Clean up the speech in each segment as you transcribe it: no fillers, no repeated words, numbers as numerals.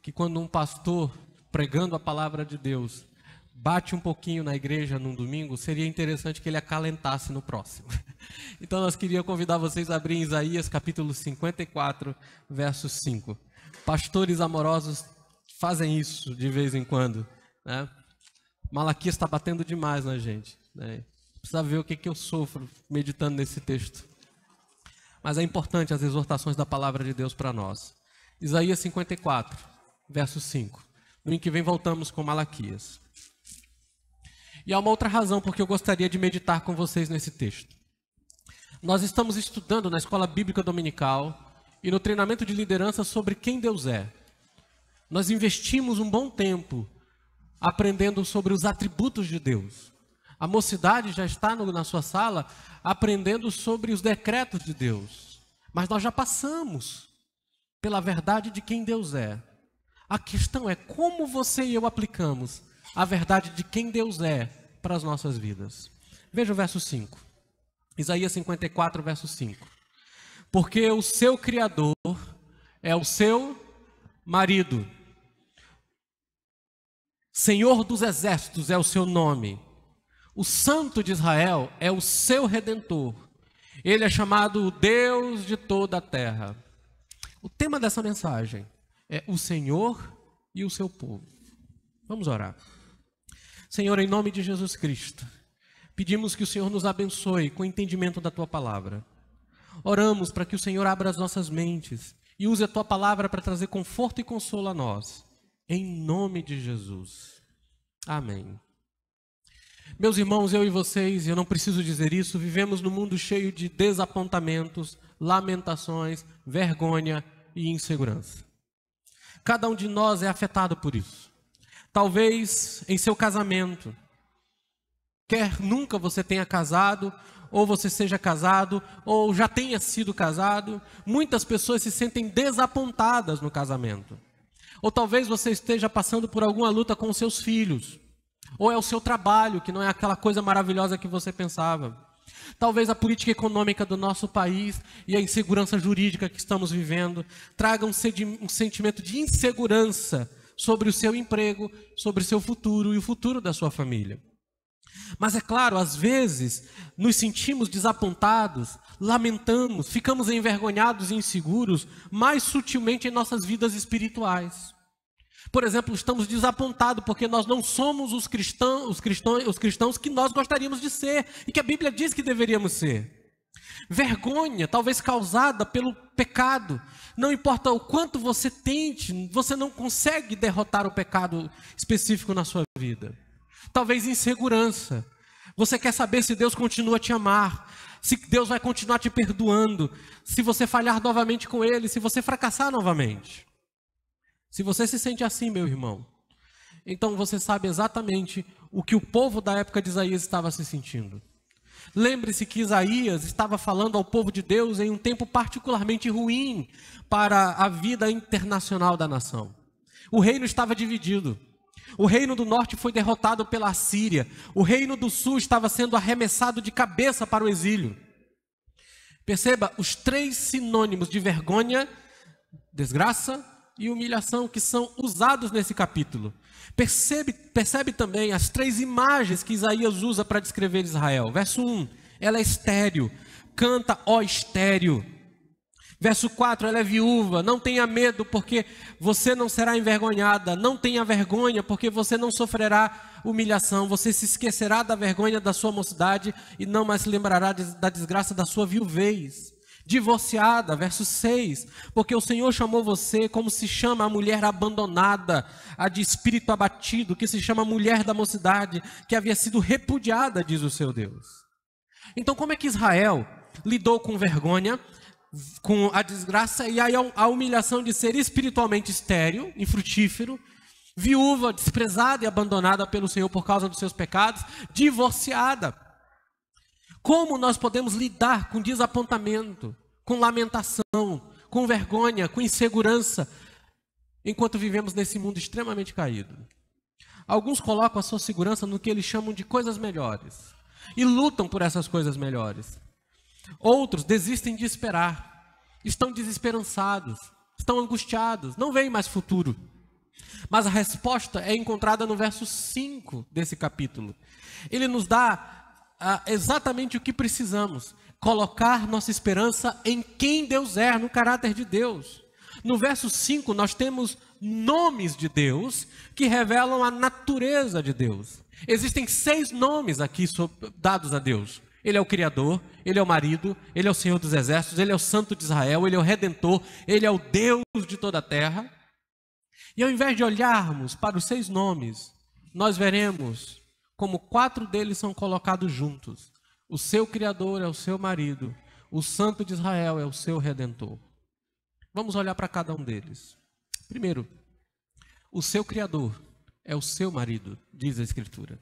que quando um pastor, pregando a palavra de Deus, bate um pouquinho na igreja num domingo, seria interessante que ele acalentasse no próximo. Então nós queríamos convidar vocês a abrir Isaías capítulo 54, verso 5. Pastores amorosos fazem isso de vez em quando, né? Malaquias está batendo demais na gente, né? Precisa ver o que eu sofro meditando nesse texto. Mas é importante as exortações da palavra de Deus para nós. Isaías 54, verso 5. No domingo que vem voltamos com Malaquias. E há uma outra razão porque eu gostaria de meditar com vocês nesse texto. Nós estamos estudando na Escola Bíblica Dominical e no treinamento de liderança sobre quem Deus é. Nós investimos um bom tempo aprendendo sobre os atributos de Deus. A mocidade já está na sua sala aprendendo sobre os decretos de Deus. Mas nós já passamos pela verdade de quem Deus é. A questão é como você e eu aplicamos a verdade de quem Deus é para as nossas vidas. Veja o verso 5. Isaías 54, verso 5. Porque o seu Criador é o seu marido. Senhor dos exércitos é o seu nome. O Santo de Israel é o seu Redentor. Ele é chamado o Deus de toda a terra. O tema dessa mensagem é o Senhor e o seu povo. Vamos orar. Senhor, em nome de Jesus Cristo, pedimos que o Senhor nos abençoe com o entendimento da Tua palavra. Oramos para que o Senhor abra as nossas mentes e use a Tua palavra para trazer conforto e consolo a nós. Em nome de Jesus. Amém. Meus irmãos, eu e vocês, eu não preciso dizer isso, vivemos num mundo cheio de desapontamentos, lamentações, vergonha e insegurança. Cada um de nós é afetado por isso. Talvez em seu casamento, quer nunca você tenha casado, ou você seja casado, ou já tenha sido casado, muitas pessoas se sentem desapontadas no casamento. Ou talvez você esteja passando por alguma luta com os seus filhos, ou é o seu trabalho, que não é aquela coisa maravilhosa que você pensava. Talvez a política econômica do nosso país e a insegurança jurídica que estamos vivendo tragam um sentimento de insegurança sobre o seu emprego, sobre o seu futuro e o futuro da sua família. Mas é claro, às vezes nos sentimos desapontados, lamentamos, ficamos envergonhados e inseguros mais sutilmente em nossas vidas espirituais. Por exemplo, estamos desapontados porque nós não somos os cristãos que nós gostaríamos de ser e que a Bíblia diz que deveríamos ser. Vergonha, talvez causada pelo pecado. Não importa o quanto você tente, você não consegue derrotar o pecado específico na sua vida. Talvez insegurança. Você quer saber se Deus continua a te amar, se Deus vai continuar te perdoando, se você falhar novamente com Ele, se você fracassar novamente. Se você se sente assim, meu irmão, então você sabe exatamente o que o povo da época de Isaías estava se sentindo. Lembre-se que Isaías estava falando ao povo de Deus em um tempo particularmente ruim para a vida internacional da nação. O reino estava dividido. O reino do norte foi derrotado pela Assíria. O reino do sul estava sendo arremessado de cabeça para o exílio. Perceba os três sinônimos de vergonha, desgraça e humilhação que são usados nesse capítulo. Percebe também as três imagens que Isaías usa para descrever Israel. Verso 1, ela é estéril, canta, ó estéril. Verso 4, ela é viúva, não tenha medo porque você não será envergonhada, não tenha vergonha porque você não sofrerá humilhação, você se esquecerá da vergonha da sua mocidade e não mais se lembrará da desgraça da sua viuvez. Divorciada, verso 6, porque o Senhor chamou você como se chama a mulher abandonada, a de espírito abatido, que se chama mulher da mocidade, que havia sido repudiada, diz o seu Deus. Então como é que Israel lidou com vergonha, com a desgraça e a humilhação de ser espiritualmente estéril, infrutífero, viúva, desprezada e abandonada pelo Senhor por causa dos seus pecados, divorciada? Como nós podemos lidar com desapontamento, com lamentação, com vergonha, com insegurança, enquanto vivemos nesse mundo extremamente caído? Alguns colocam a sua segurança no que eles chamam de coisas melhores e lutam por essas coisas melhores. Outros desistem de esperar, estão desesperançados, estão angustiados, não veem mais futuro. Mas a resposta é encontrada no verso 5 desse capítulo. Ele nos dá exatamente o que precisamos: colocar nossa esperança em quem Deus é, no caráter de Deus. No verso 5 nós temos nomes de Deus que revelam a natureza de Deus. Existem 6 nomes aqui dados a Deus. Ele é o Criador, Ele é o marido, Ele é o Senhor dos Exércitos, Ele é o Santo de Israel, Ele é o Redentor, Ele é o Deus de toda a terra. E ao invés de olharmos para os 6 nomes, nós veremos como 4 deles são colocados juntos. O seu Criador é o seu marido, o Santo de Israel é o seu Redentor. Vamos olhar para cada um deles. Primeiro, o seu Criador é o seu marido, diz a Escritura.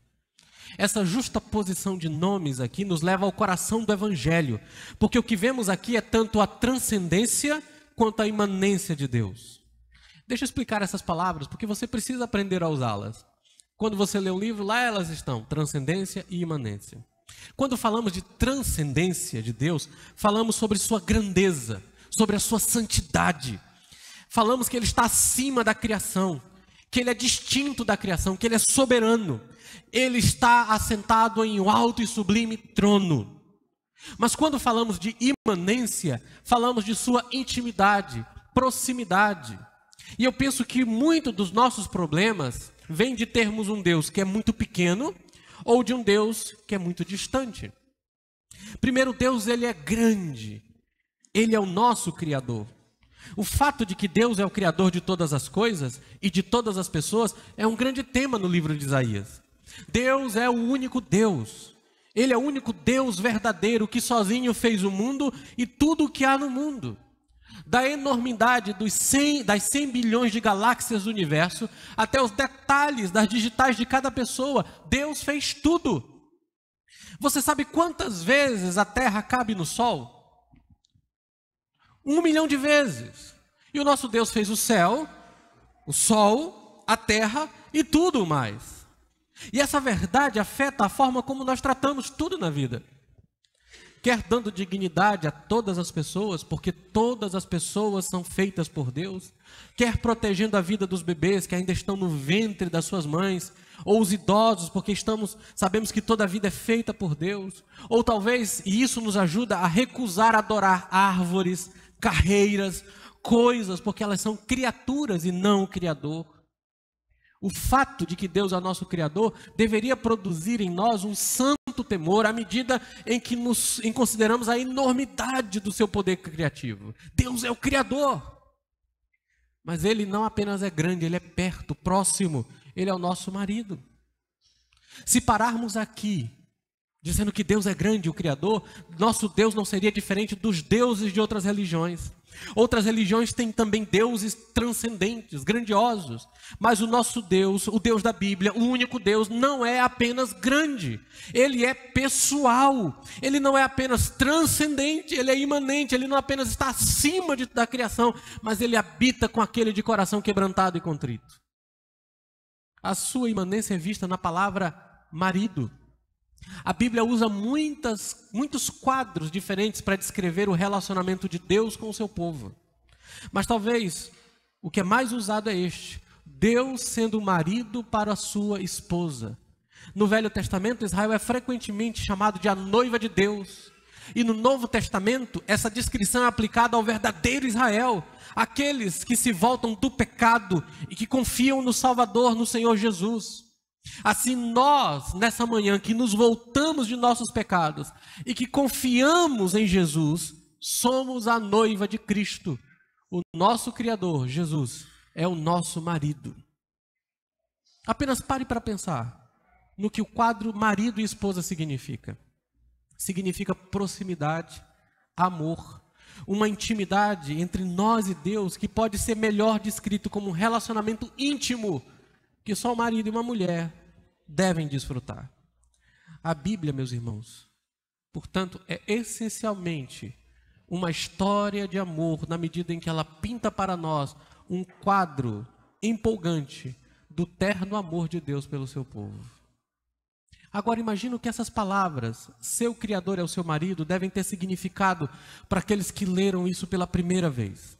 Essa justa posição de nomes aqui nos leva ao coração do Evangelho, porque o que vemos aqui é tanto a transcendência quanto a imanência de Deus. Deixa eu explicar essas palavras, porque você precisa aprender a usá-las. Quando você lê o livro, lá elas estão, transcendência e imanência. Quando falamos de transcendência de Deus, falamos sobre sua grandeza, sobre a sua santidade. Falamos que Ele está acima da criação, que Ele é distinto da criação, que Ele é soberano. Ele está assentado em um alto e sublime trono. Mas quando falamos de imanência, falamos de sua intimidade, proximidade. E eu penso que muito dos nossos problemas vem de termos um Deus que é muito pequeno ou de um Deus que é muito distante. Primeiro, Deus, Ele é grande. Ele é o nosso Criador. O fato de que Deus é o Criador de todas as coisas e de todas as pessoas é um grande tema no livro de Isaías. Deus é o único Deus. Ele é o único Deus verdadeiro que sozinho fez o mundo e tudo o que há no mundo. Da enormidade das 100 bilhões de galáxias do universo até os detalhes das digitais de cada pessoa, Deus fez tudo. Você sabe quantas vezes a Terra cabe no Sol? 1 milhão de vezes. E o nosso Deus fez o céu, o sol, a terra e tudo mais. E essa verdade afeta a forma como nós tratamos tudo na vida. Quer dando dignidade a todas as pessoas, porque todas as pessoas são feitas por Deus. Quer protegendo a vida dos bebês que ainda estão no ventre das suas mães, ou os idosos, porque sabemos que toda a vida é feita por Deus. Ou talvez, e isso nos ajuda a recusar adorar árvores, carreiras, coisas, porque elas são criaturas e não o Criador. O fato de que Deus é o nosso Criador deveria produzir em nós um santo temor à medida em que consideramos a enormidade do seu poder criativo. Deus é o Criador. Mas Ele não apenas é grande, Ele é perto, próximo. Ele é o nosso marido. Se pararmos aqui dizendo que Deus é grande, o Criador, nosso Deus não seria diferente dos deuses de outras religiões. Outras religiões têm também deuses transcendentes, grandiosos. Mas o nosso Deus, o Deus da Bíblia, o único Deus, não é apenas grande. Ele é pessoal. Ele não é apenas transcendente, Ele é imanente. Ele não apenas está acima da criação, mas Ele habita com aquele de coração quebrantado e contrito. A sua imanência é vista na palavra marido. A Bíblia usa muitos quadros diferentes para descrever o relacionamento de Deus com o seu povo. Mas talvez o que é mais usado é este: Deus sendo marido para a sua esposa. No Velho Testamento, Israel é frequentemente chamado de a noiva de Deus. E no Novo Testamento, essa descrição é aplicada ao verdadeiro Israel, aqueles que se voltam do pecado e que confiam no Salvador, no Senhor Jesus. Assim nós, nessa manhã, que nos voltamos de nossos pecados e que confiamos em Jesus, somos a noiva de Cristo. O nosso Criador, Jesus, é o nosso marido. Apenas pare para pensar no que o quadro marido e esposa significa. Significa proximidade, amor, uma intimidade entre nós e Deus que pode ser melhor descrito como um relacionamento íntimo que só o marido e uma mulher devem desfrutar. A Bíblia, meus irmãos, portanto, é essencialmente uma história de amor na medida em que ela pinta para nós um quadro empolgante do terno amor de Deus pelo seu povo. Agora imagino que essas palavras, seu Criador é o seu marido, devem ter significado para aqueles que leram isso pela primeira vez.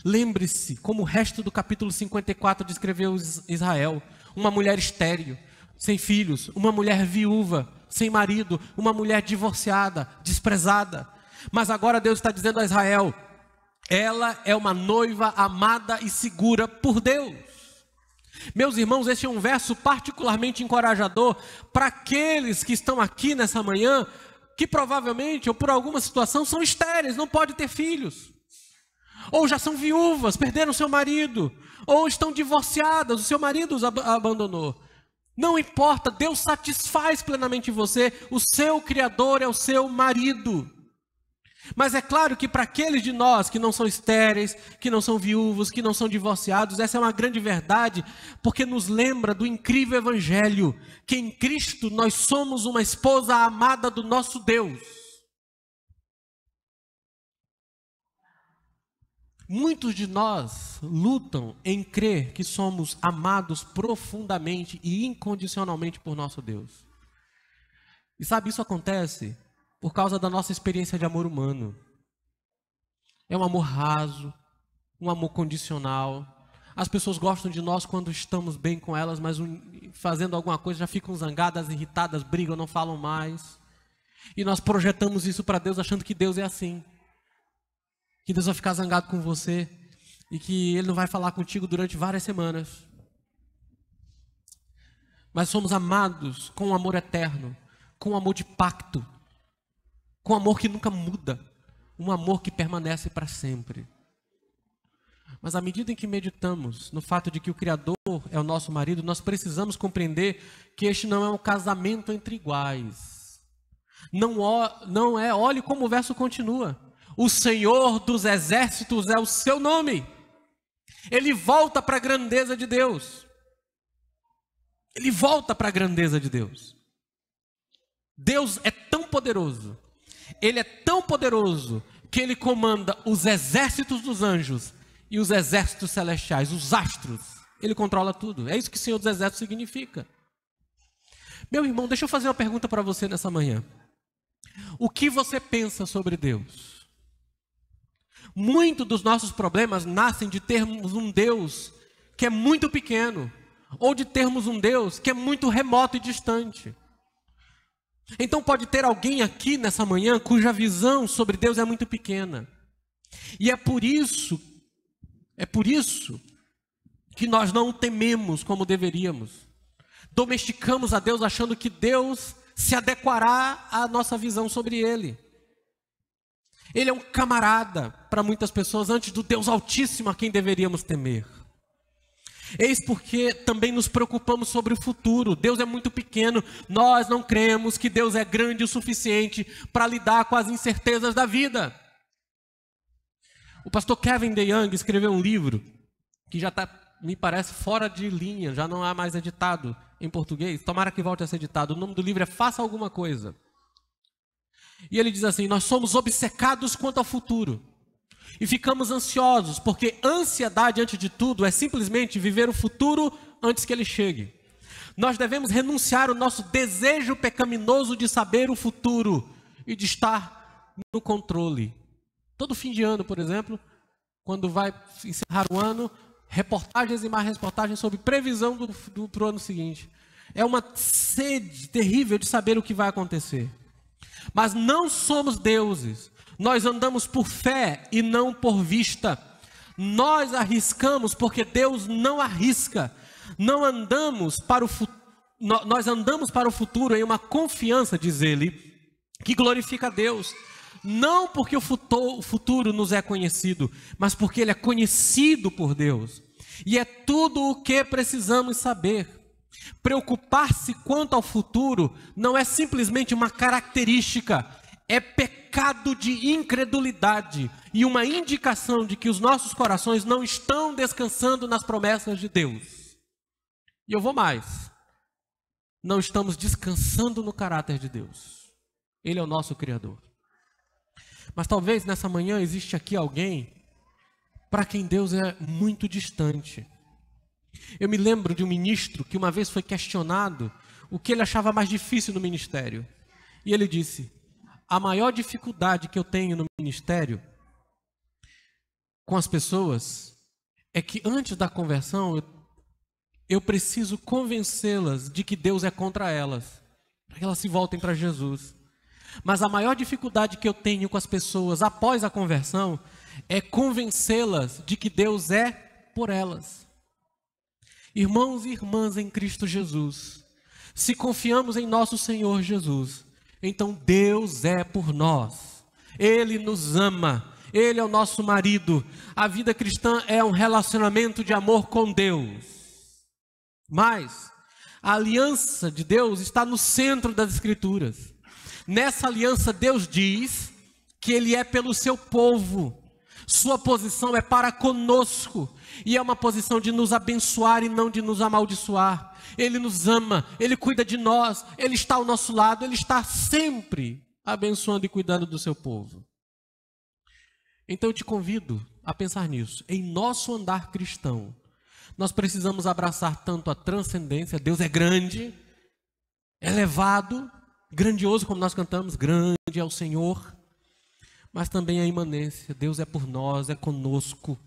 Lembre-se, como o resto do capítulo 54 descreveu Israel, uma mulher estéril, sem filhos, uma mulher viúva, sem marido, uma mulher divorciada, desprezada. Mas agora Deus está dizendo a Israel, ela é uma noiva amada e segura por Deus. Meus irmãos, este é um verso particularmente encorajador para aqueles que estão aqui nessa manhã, que provavelmente ou por alguma situação são estéreis, não podem ter filhos. Ou já são viúvas, perderam seu marido, ou estão divorciadas, o seu marido os abandonou. Não importa, Deus satisfaz plenamente você, o seu Criador é o seu marido. Mas é claro que para aqueles de nós que não são estéreis, que não são viúvos, que não são divorciados, essa é uma grande verdade, porque nos lembra do incrível evangelho, que em Cristo nós somos uma esposa amada do nosso Deus. Muitos de nós lutam em crer que somos amados profundamente e incondicionalmente por nosso Deus. E sabe, isso acontece por causa da nossa experiência de amor humano. É um amor raso, um amor condicional. As pessoas gostam de nós quando estamos bem com elas, mas fazendo alguma coisa já ficam zangadas, irritadas, brigam, não falam mais. E nós projetamos isso para Deus achando que Deus é assim. Que Deus vai ficar zangado com você e que Ele não vai falar contigo durante várias semanas. Mas somos amados com um amor eterno, com um amor de pacto, com um amor que nunca muda, um amor que permanece para sempre. Mas à medida em que meditamos no fato de que o Criador é o nosso marido, nós precisamos compreender que este não é um casamento entre iguais. Não é, olhe como o verso continua. O Senhor dos exércitos é o seu nome. Ele volta para a grandeza de Deus. Ele volta para a grandeza de Deus. Deus é tão poderoso. Ele é tão poderoso que Ele comanda os exércitos dos anjos e os exércitos celestiais, os astros. Ele controla tudo. É isso que Senhor dos exércitos significa. Meu irmão, deixa eu fazer uma pergunta para você nessa manhã. O que você pensa sobre Deus? Muitos dos nossos problemas nascem de termos um Deus que é muito pequeno, ou de termos um Deus que é muito remoto e distante. Então pode ter alguém aqui nessa manhã cuja visão sobre Deus é muito pequena. E é por isso que nós não o tememos como deveríamos. Domesticamos a Deus achando que Deus se adequará à nossa visão sobre Ele. Ele é um camarada para muitas pessoas antes do Deus Altíssimo a quem deveríamos temer. Eis porque também nos preocupamos sobre o futuro. Deus é muito pequeno, nós não cremos que Deus é grande o suficiente para lidar com as incertezas da vida. O pastor Kevin DeYoung escreveu um livro que já está, me parece, fora de linha, já não há mais editado em português. Tomara que volte a ser editado. O nome do livro é Faça Alguma Coisa. E ele diz assim: nós somos obcecados quanto ao futuro e ficamos ansiosos, porque ansiedade, antes de tudo, é simplesmente viver o futuro antes que ele chegue. Nós devemos renunciar ao nosso desejo pecaminoso de saber o futuro e de estar no controle. Todo fim de ano, por exemplo, quando vai encerrar o ano, reportagens e mais reportagens sobre previsão para o ano seguinte. É uma sede terrível de saber o que vai acontecer. Mas não somos deuses, nós andamos por fé e não por vista. Nós arriscamos porque Deus não arrisca. Nós andamos para o futuro em uma confiança, diz ele, que glorifica a Deus. Não porque o futuro nos é conhecido, mas porque ele é conhecido por Deus. E é tudo o que precisamos saber. Preocupar-se quanto ao futuro não é simplesmente uma característica, é pecado de incredulidade e uma indicação de que os nossos corações não estão descansando nas promessas de Deus. E eu vou mais, não estamos descansando no caráter de Deus. Ele é o nosso Criador. Mas talvez nessa manhã existe aqui alguém para quem Deus é muito distante. Eu me lembro de um ministro que uma vez foi questionado o que ele achava mais difícil no ministério. E ele disse: a maior dificuldade que eu tenho no ministério com as pessoas é que antes da conversão eu preciso convencê-las de que Deus é contra elas, para que elas se voltem para Jesus. Mas a maior dificuldade que eu tenho com as pessoas após a conversão é convencê-las de que Deus é por elas. Irmãos e irmãs em Cristo Jesus, se confiamos em nosso Senhor Jesus, então Deus é por nós. Ele nos ama, Ele é o nosso marido. A vida cristã é um relacionamento de amor com Deus. Mas a aliança de Deus está no centro das Escrituras. Nessa aliança Deus diz que Ele é pelo seu povo. Sua posição é para conosco, e é uma posição de nos abençoar e não de nos amaldiçoar. Ele nos ama, Ele cuida de nós, Ele está ao nosso lado, Ele está sempre abençoando e cuidando do seu povo. Então eu te convido a pensar nisso. Em nosso andar cristão, nós precisamos abraçar tanto a transcendência, Deus é grande, elevado, grandioso, como nós cantamos, grande é o Senhor, mas também a imanência, Deus é por nós, é conosco.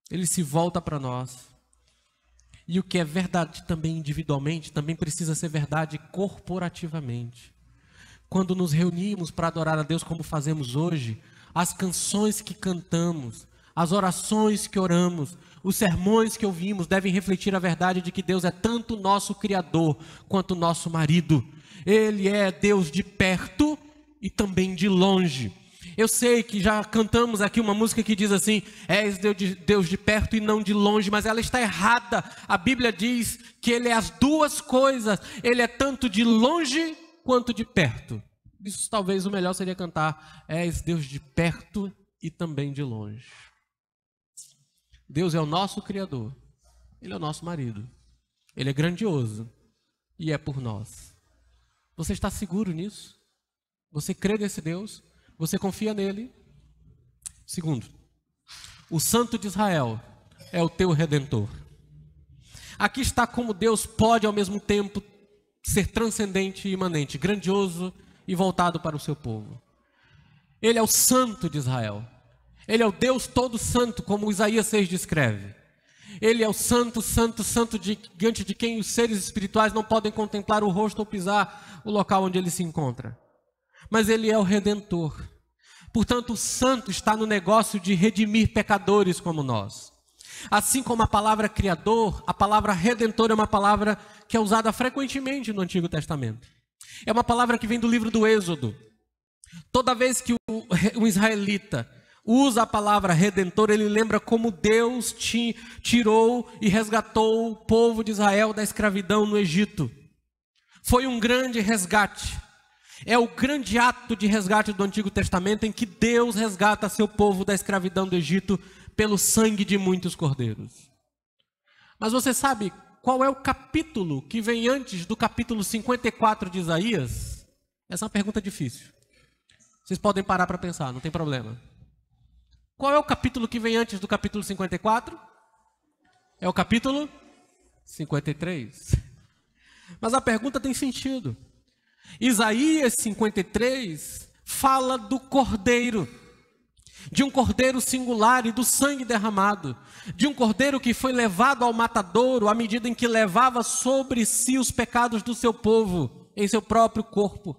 Ele se volta para nós. E o que é verdade também individualmente, também precisa ser verdade corporativamente. Quando nos reunimos para adorar a Deus como fazemos hoje, as canções que cantamos, as orações que oramos, os sermões que ouvimos devem refletir a verdade de que Deus é tanto nosso Criador quanto nosso marido. Ele é Deus de perto e também de longe. Eu sei que já cantamos aqui uma música que diz assim: és Deus de perto e não de longe, mas ela está errada. A Bíblia diz que Ele é as duas coisas. Ele é tanto de longe quanto de perto. Isso talvez o melhor seria cantar: és Deus de perto e também de longe. Deus é o nosso Criador. Ele é o nosso marido. Ele é grandioso e é por nós. Você está seguro nisso? Você crê nesse Deus? Você confia nele? Segundo, o Santo de Israel é o teu Redentor. Aqui está como Deus pode ao mesmo tempo ser transcendente e imanente, grandioso e voltado para o seu povo. Ele é o Santo de Israel. Ele é o Deus todo santo, como Isaías 6 descreve. Ele é o santo, santo, santo, diante de quem os seres espirituais não podem contemplar o rosto ou pisar o local onde ele se encontra. Mas ele é o Redentor. Portanto, o santo está no negócio de redimir pecadores como nós. Assim como a palavra Criador, a palavra Redentor é uma palavra que é usada frequentemente no Antigo Testamento. É uma palavra que vem do livro do Êxodo. Toda vez que um israelita usa a palavra Redentor, ele lembra como Deus tirou e resgatou o povo de Israel da escravidão no Egito. Foi um grande resgate. É o grande ato de resgate do Antigo Testamento, em que Deus resgata seu povo da escravidão do Egito pelo sangue de muitos cordeiros. Mas você sabe qual é o capítulo que vem antes do capítulo 54 de Isaías? Essa é uma pergunta difícil. Vocês podem parar para pensar, não tem problema. Qual é o capítulo que vem antes do capítulo 54? É o capítulo 53. Mas a pergunta tem sentido. Isaías 53 fala do cordeiro, de um cordeiro singular e do sangue derramado, de um cordeiro que foi levado ao matadouro à medida em que levava sobre si os pecados do seu povo em seu próprio corpo.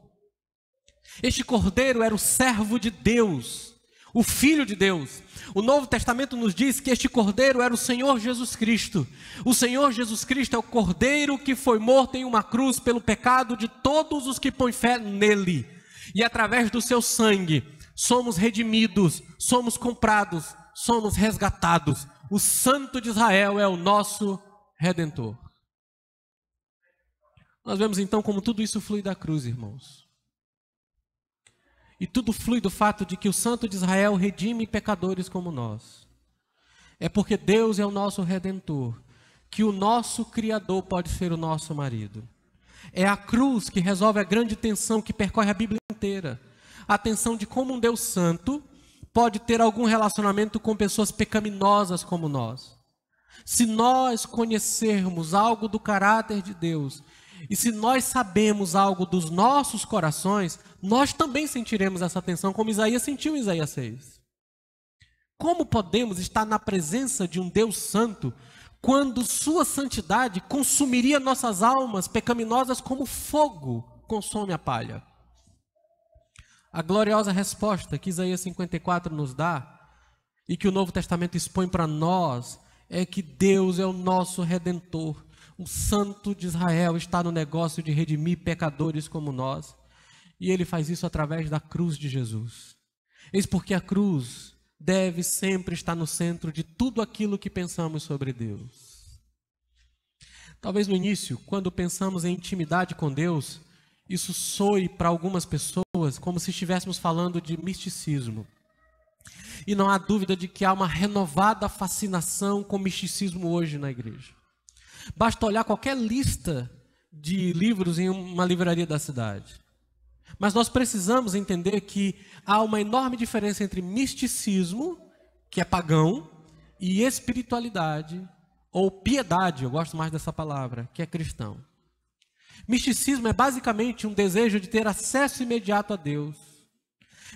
Este cordeiro era o servo de Deus, o Filho de Deus. O Novo Testamento nos diz que este cordeiro era o Senhor Jesus Cristo. O Senhor Jesus Cristo é o cordeiro que foi morto em uma cruz pelo pecado de todos os que põem fé nele. E através do seu sangue somos redimidos, somos comprados, somos resgatados. O Santo de Israel é o nosso Redentor. Nós vemos então como tudo isso flui da cruz, irmãos. E tudo flui do fato de que o Santo de Israel redime pecadores como nós. É porque Deus é o nosso Redentor, que o nosso Criador pode ser o nosso marido. É a cruz que resolve a grande tensão que percorre a Bíblia inteira. A tensão de como um Deus santo pode ter algum relacionamento com pessoas pecaminosas como nós. Se nós conhecermos algo do caráter de Deus, e se nós sabemos algo dos nossos corações, nós também sentiremos essa tensão, como Isaías sentiu em Isaías 6. Como podemos estar na presença de um Deus santo quando sua santidade consumiria nossas almas pecaminosas como fogo consome a palha? A gloriosa resposta que Isaías 54 nos dá e que o Novo Testamento expõe para nós é que Deus é o nosso Redentor. O Santo de Israel está no negócio de redimir pecadores como nós. E Ele faz isso através da cruz de Jesus. Eis porque a cruz deve sempre estar no centro de tudo aquilo que pensamos sobre Deus. Talvez no início, quando pensamos em intimidade com Deus, isso soe para algumas pessoas como se estivéssemos falando de misticismo. E não há dúvida de que há uma renovada fascinação com misticismo hoje na igreja. Basta olhar qualquer lista de livros em uma livraria da cidade. Mas nós precisamos entender que há uma enorme diferença entre misticismo, que é pagão, e espiritualidade, ou piedade, eu gosto mais dessa palavra, que é cristão. Misticismo é basicamente um desejo de ter acesso imediato a Deus.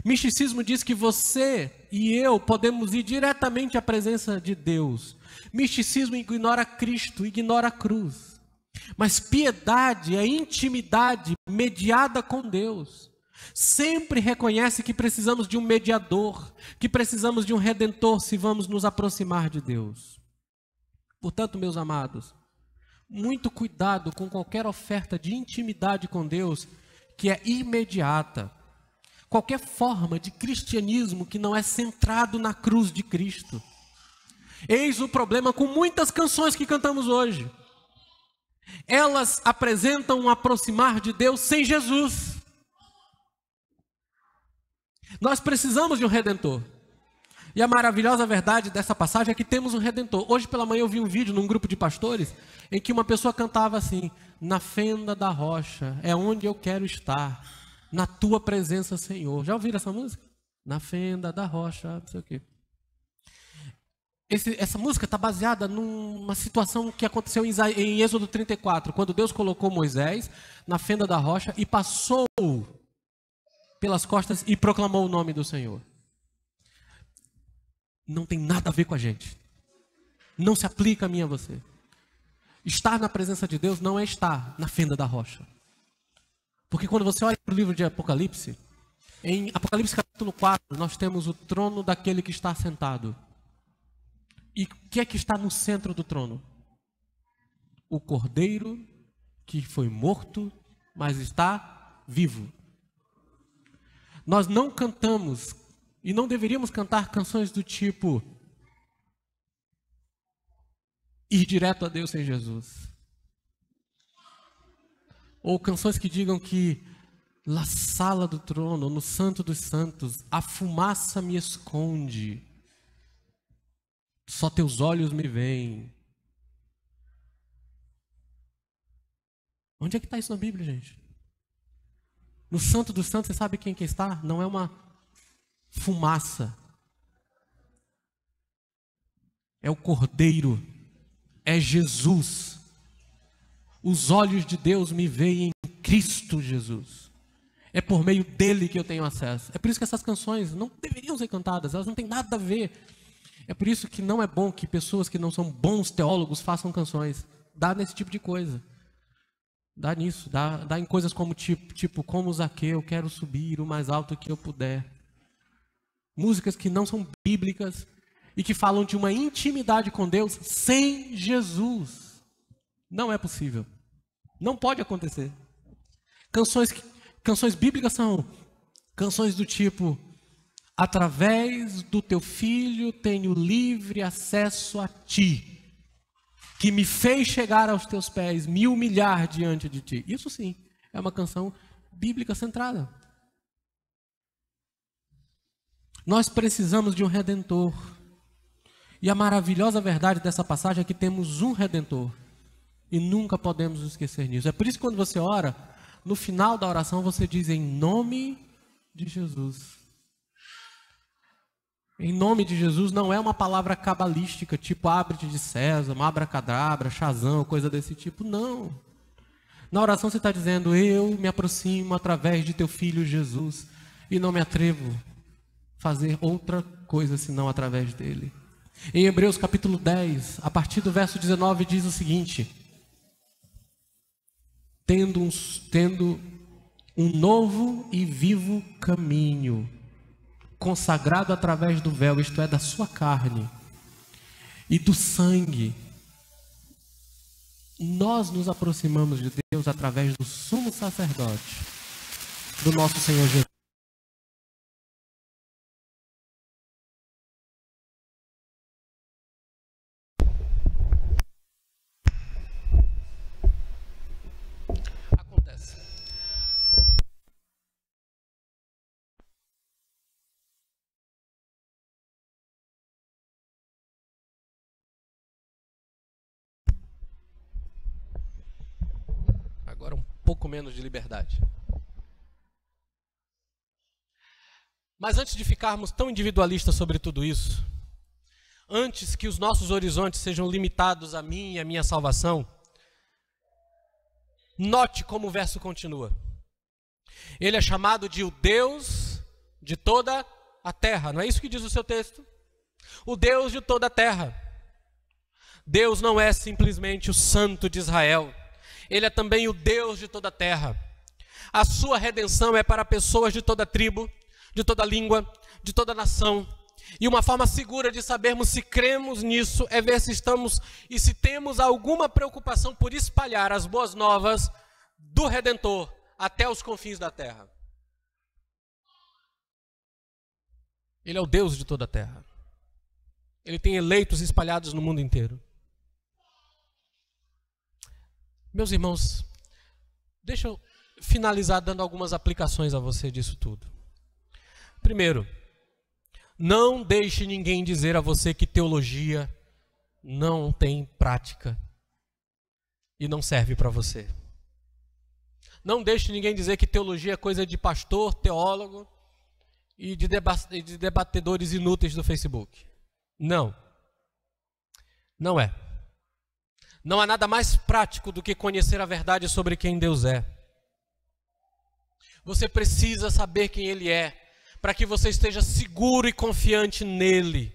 Misticismo diz que você e eu podemos ir diretamente à presença de Deus. Misticismo ignora Cristo, ignora a cruz. Mas piedade é intimidade mediada com Deus. Sempre reconhece que precisamos de um mediador, que precisamos de um redentor se vamos nos aproximar de Deus. Portanto, meus amados, muito cuidado com qualquer oferta de intimidade com Deus que é imediata. Qualquer forma de cristianismo que não é centrado na cruz de Cristo. Eis o problema com muitas canções que cantamos hoje. Elas apresentam um aproximar de Deus sem Jesus. Nós precisamos de um Redentor. E a maravilhosa verdade dessa passagem é que temos um Redentor. Hoje pela manhã eu vi um vídeo num grupo de pastores em que uma pessoa cantava assim: na fenda da rocha é onde eu quero estar, na tua presença, Senhor. Já ouviram essa música? Na fenda da rocha, não sei o quê. Essa música está baseada numa situação que aconteceu em Êxodo 34, quando Deus colocou Moisés na fenda da rocha e passou pelas costas e proclamou o nome do Senhor. Não tem nada a ver com a gente. Não se aplica a mim e a você. Estar na presença de Deus não é estar na fenda da rocha. Porque quando você olha para o livro de Apocalipse, em Apocalipse capítulo 4, nós temos o trono daquele que está sentado. E o que é que está no centro do trono? O cordeiro que foi morto, mas está vivo. Nós não cantamos e não deveríamos cantar canções do tipo ir direto a Deus sem Jesus. Ou canções que digam que na sala do trono, no santo dos santos, a fumaça me esconde. Só teus olhos me veem. Onde é que está isso na Bíblia, gente? No santo dos santos, você sabe quem que está? Não é uma fumaça. É o Cordeiro. É Jesus. Os olhos de Deus me veem em Cristo Jesus. É por meio dele que eu tenho acesso. É por isso que essas canções não deveriam ser cantadas. Elas não têm nada a ver. É por isso que não é bom que pessoas que não são bons teólogos façam canções. Dá nesse tipo de coisa. Dá nisso. Dá em coisas como tipo como Zaqueu, quero subir o mais alto que eu puder. Músicas que não são bíblicas e que falam de uma intimidade com Deus sem Jesus. Não é possível. Não pode acontecer. Canções bíblicas são canções do tipo: através do teu filho tenho livre acesso a ti, que me fez chegar aos teus pés, me humilhar diante de ti. Isso sim, é uma canção bíblica centrada. Nós precisamos de um Redentor. E a maravilhosa verdade dessa passagem é que temos um Redentor. E nunca podemos esquecer nisso. É por isso que quando você ora, no final da oração você diz em nome de Jesus. Em nome de Jesus não é uma palavra cabalística, tipo abre-te de César, abracadabra, Shazam, coisa desse tipo. Não. Na oração você está dizendo: eu me aproximo através de teu filho Jesus e não me atrevo fazer outra coisa senão através dele. Em Hebreus capítulo 10, a partir do verso 19, diz o seguinte: tendo um novo e vivo caminho, consagrado através do véu, isto é, da sua carne e do sangue, nós nos aproximamos de Deus através do sumo sacerdote, do nosso Senhor Jesus. Acontece. Agora um pouco menos de liberdade. Mas antes de ficarmos tão individualistas sobre tudo isso, antes que os nossos horizontes sejam limitados a mim e a minha salvação, note como o verso continua. Ele é chamado de o Deus de toda a terra. Não é isso que diz o seu texto? O Deus de toda a terra. Deus não é simplesmente o Santo de Israel. Ele é também o Deus de toda a terra. A sua redenção é para pessoas de toda tribo, de toda língua, de toda nação. E uma forma segura de sabermos se cremos nisso é ver se estamos e se temos alguma preocupação por espalhar as boas novas do Redentor até os confins da terra. Ele é o Deus de toda a terra. Ele tem eleitos espalhados no mundo inteiro. Meus irmãos, deixa eu finalizar dando algumas aplicações a você disso tudo. Primeiro, não deixe ninguém dizer a você que teologia não tem prática e não serve para você. Não deixe ninguém dizer que teologia é coisa de pastor, teólogo e de debatedores inúteis do Facebook. Não. Não é. Não há nada mais prático do que conhecer a verdade sobre quem Deus é. Você precisa saber quem Ele é, para que você esteja seguro e confiante nele.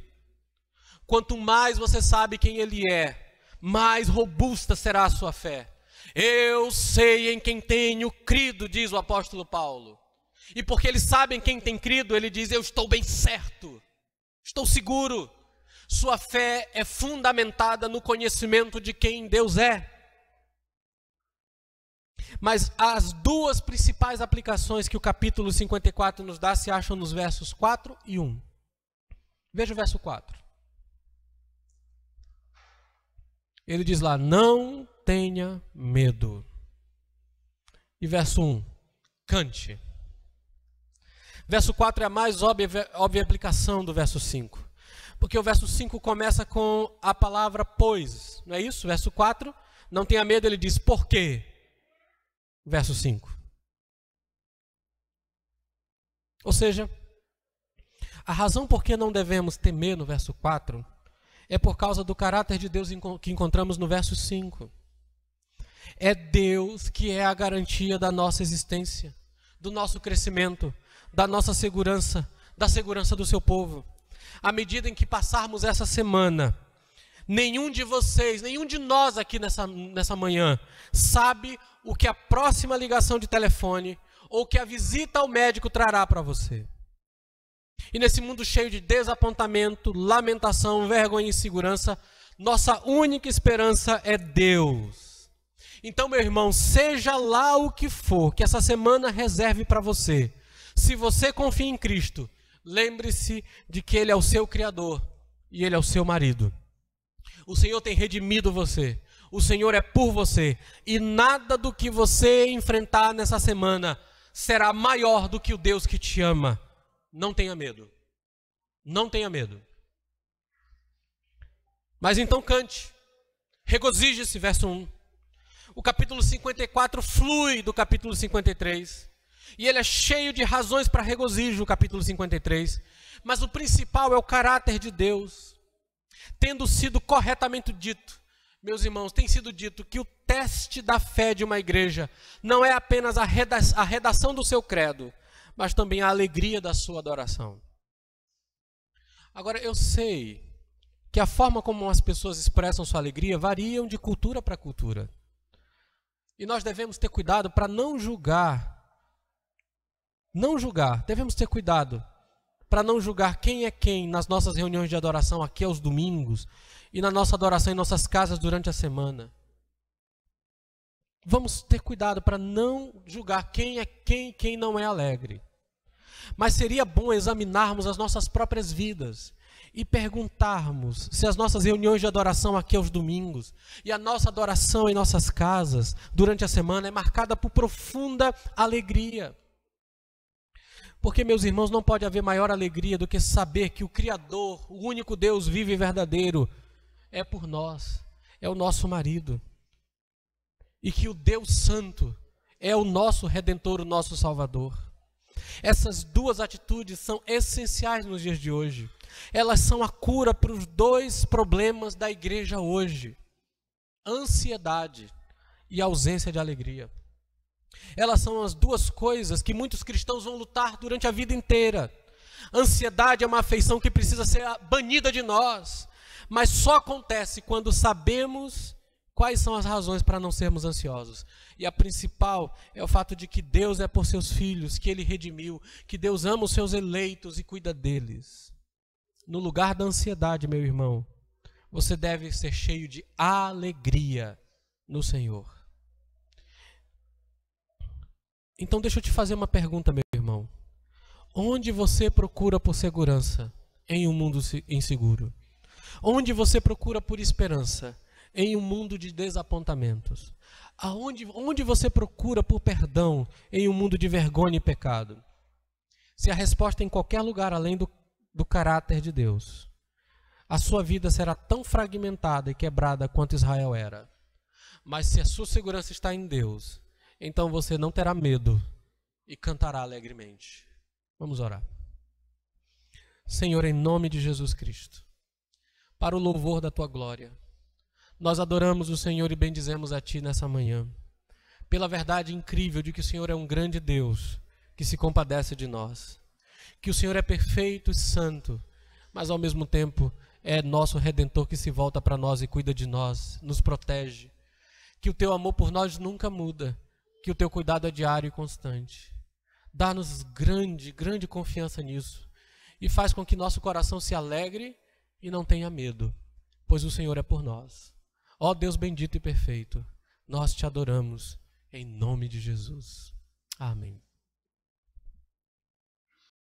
Quanto mais você sabe quem Ele é, mais robusta será a sua fé. Eu sei em quem tenho crido, diz o apóstolo Paulo. E porque ele sabe em quem tem crido, ele diz: eu estou bem certo, estou seguro. Sua fé é fundamentada no conhecimento de quem Deus é. Mas as duas principais aplicações que o capítulo 54 nos dá se acham nos versos 4 e 1. Veja o verso 4. Ele diz lá: não tenha medo. E verso 1, cante. Verso 4 é a mais óbvia aplicação do verso 5. Porque o verso 5 começa com a palavra pois, não é isso? Verso 4, não tenha medo, ele diz por quê? Verso 5. Ou seja, a razão por que não devemos temer no verso 4 é por causa do caráter de Deus que encontramos no verso 5. É Deus que é a garantia da nossa existência, do nosso crescimento, da nossa segurança, da segurança do seu povo. À medida em que passarmos essa semana, nenhum de vocês, nenhum de nós aqui nessa manhã sabe o que a próxima ligação de telefone ou que a visita ao médico trará para você. E nesse mundo cheio de desapontamento, lamentação, vergonha e insegurança, nossa única esperança é Deus. Então, meu irmão, seja lá o que for que essa semana reserve para você, se você confia em Cristo, lembre-se de que Ele é o seu Criador e Ele é o seu marido. O Senhor tem redimido você, o Senhor é por você, e nada do que você enfrentar nessa semana será maior do que o Deus que te ama. Não tenha medo, não tenha medo. Mas então cante, regozije-se, verso 1. O capítulo 54 flui do capítulo 53. E ele é cheio de razões para regozijo, o capítulo 53. Mas o principal é o caráter de Deus. Tendo sido corretamente dito, meus irmãos, tem sido dito que o teste da fé de uma igreja não é apenas a redação do seu credo, mas também a alegria da sua adoração. Agora, eu sei que a forma como as pessoas expressam sua alegria variam de cultura para cultura. E nós devemos ter cuidado para não julgar. Não julgar. Devemos ter cuidado para não julgar quem é quem nas nossas reuniões de adoração aqui aos domingos e na nossa adoração em nossas casas durante a semana. Vamos ter cuidado para não julgar quem é quem e quem não é alegre. Mas seria bom examinarmos as nossas próprias vidas e perguntarmos se as nossas reuniões de adoração aqui aos domingos e a nossa adoração em nossas casas durante a semana é marcada por profunda alegria. Porque, meus irmãos, não pode haver maior alegria do que saber que o Criador, o único Deus vivo e verdadeiro, é por nós, é o nosso marido. E que o Deus Santo é o nosso Redentor, o nosso Salvador. Essas duas atitudes são essenciais nos dias de hoje. Elas são a cura para os dois problemas da igreja hoje: ansiedade e ausência de alegria. Elas são as duas coisas que muitos cristãos vão lutar durante a vida inteira. Ansiedade é uma afeição que precisa ser banida de nós, mas só acontece quando sabemos quais são as razões para não sermos ansiosos. E a principal é o fato de que Deus é por seus filhos, que Ele redimiu, que Deus ama os seus eleitos e cuida deles. No lugar da ansiedade, meu irmão, você deve ser cheio de alegria no Senhor. Então deixa eu te fazer uma pergunta, meu irmão. Onde você procura por segurança em um mundo inseguro? Onde você procura por esperança em um mundo de desapontamentos? Onde você procura por perdão em um mundo de vergonha e pecado? Se a resposta é em qualquer lugar além do caráter de Deus, a sua vida será tão fragmentada e quebrada quanto Israel era. Mas se a sua segurança está em Deus, então você não terá medo e cantará alegremente. Vamos orar. Senhor, em nome de Jesus Cristo, para o louvor da Tua glória, nós adoramos o Senhor e bendizemos a Ti nessa manhã, pela verdade incrível de que o Senhor é um grande Deus que se compadece de nós, que o Senhor é perfeito e santo, mas ao mesmo tempo é nosso Redentor que se volta para nós e cuida de nós, nos protege, que o Teu amor por nós nunca muda, que o Teu cuidado é diário e constante. Dá-nos grande confiança nisso e faz com que nosso coração se alegre e não tenha medo, pois o Senhor é por nós. Ó Deus bendito e perfeito, nós Te adoramos em nome de Jesus. Amém.